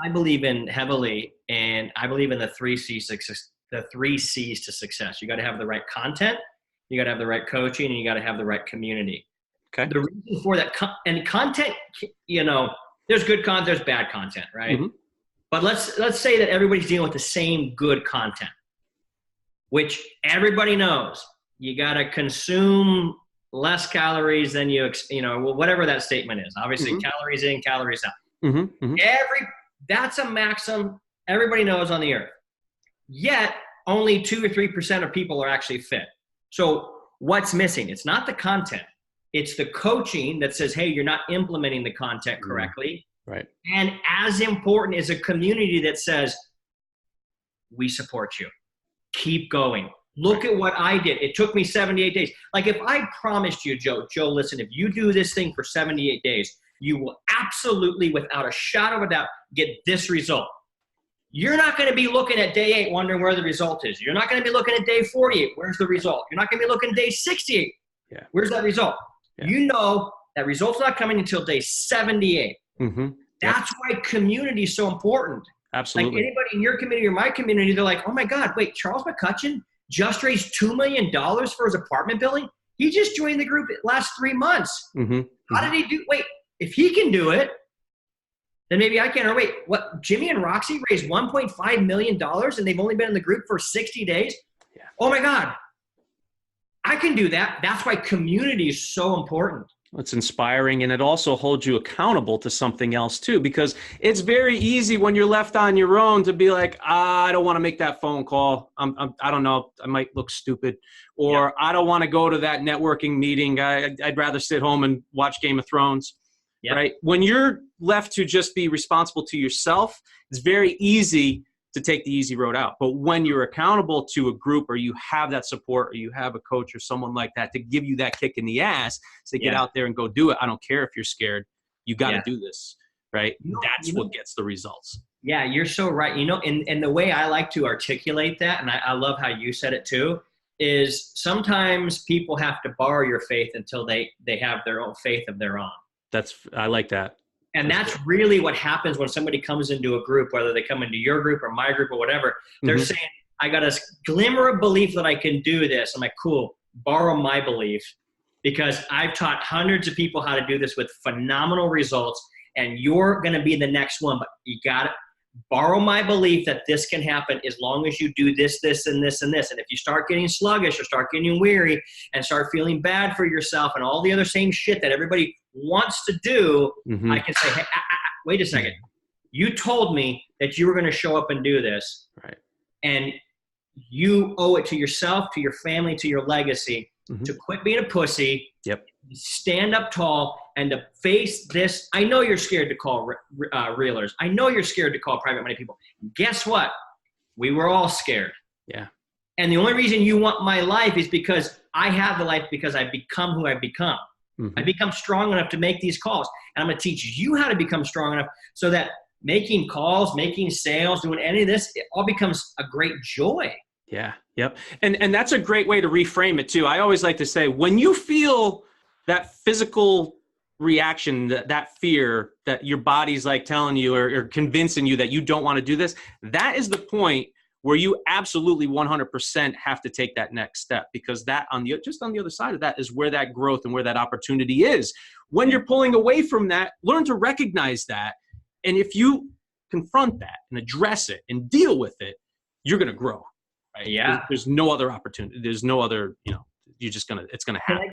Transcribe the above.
I believe in heavily, and I believe in the three C's success, the three C's to success. You got to have the right content, you got to have the right coaching, and you got to have the right community. Okay. The reason for that, and content, there's good content, there's bad content, right? Mm-hmm. But let's say that everybody's dealing with the same good content, which everybody knows. You got to consume less calories than whatever that statement is. Obviously, Mm-hmm. calories in, calories out. Mm-hmm. Mm-hmm. That's a maxim everybody knows on the earth. Yet, only 2 or 3% of people are actually fit. So what's missing? It's not the content. It's the coaching that says, hey, you're not implementing the content correctly. Right. And as important is a community that says, we support you. Keep going. Look at what I did. It took me 78 days. Like if I promised you, Joe, listen, if you do this thing for 78 days, you will absolutely, without a shadow of a doubt, get this result. You're not going to be looking at day 8 wondering where the result is. You're not going to be looking at day 48. Where's the result? You're not going to be looking at day 68. Yeah. Where's that result? Yeah. You know that result's not coming until day 78. Mm-hmm. That's why community is so important. Absolutely. Like anybody in your community or my community, they're like, oh my God, wait, Charles McCutcheon just raised $2 million for his apartment building? He just joined the group last 3 months. Mm-hmm. How did he do? Wait, if he can do it, then maybe I can. Or wait, what? Jimmy and Roxy raised $1.5 million and they've only been in the group for 60 days? Yeah. Oh my God. I can do that. That's why community is so important. It's inspiring, and it also holds you accountable to something else too, because it's very easy when you're left on your own to be like, I don't want to make that phone call. I don't know. I might look stupid, or I don't want to go to that networking meeting. I'd rather sit home and watch Game of Thrones. Yep. Right? When you're left to just be responsible to yourself, it's very easy to take the easy road out. But when you're accountable to a group, or you have that support, or you have a coach or someone like that to give you that kick in the ass to get out there and go do it. I don't care if you're scared. You got to do this, right? That's what gets the results. Yeah, you're so right. And the way I like to articulate that, and I love how you said it too, is sometimes people have to borrow your faith until they have their own faith of their own. I like that. And that's really what happens when somebody comes into a group, whether they come into your group or my group or whatever. They're saying, I got a glimmer of belief that I can do this. I'm like, cool, borrow my belief, because I've taught hundreds of people how to do this with phenomenal results, and you're going to be the next one. But you got to borrow my belief that this can happen as long as you do this, this, and this, and this. And if you start getting sluggish or start getting weary and start feeling bad for yourself and all the other same shit that everybody wants to do, I can say, hey, wait a second. You told me that you were going to show up and do this. Right. And you owe it to yourself, to your family, to your legacy to quit being a pussy, stand up tall, and to face this. I know you're scared to call realers. I know you're scared to call private money people. Guess what? We were all scared. Yeah. And the only reason you want my life is because I have the life, because I've become who I've become. I become strong enough to make these calls. And I'm going to teach you how to become strong enough so that making calls, making sales, doing any of this, it all becomes a great joy. Yeah. Yep. And that's a great way to reframe it too. I always like to say, when you feel that physical reaction, that fear that your body's like telling you or convincing you that you don't want to do this, that is the point where you absolutely 100% have to take that next step, because that just on the other side of that is where that growth and where that opportunity is. When you're pulling away from that, learn to recognize that. And if you confront that and address it and deal with it, you're going to grow. Right? Yeah. There's no other opportunity. There's no other, it's going to happen.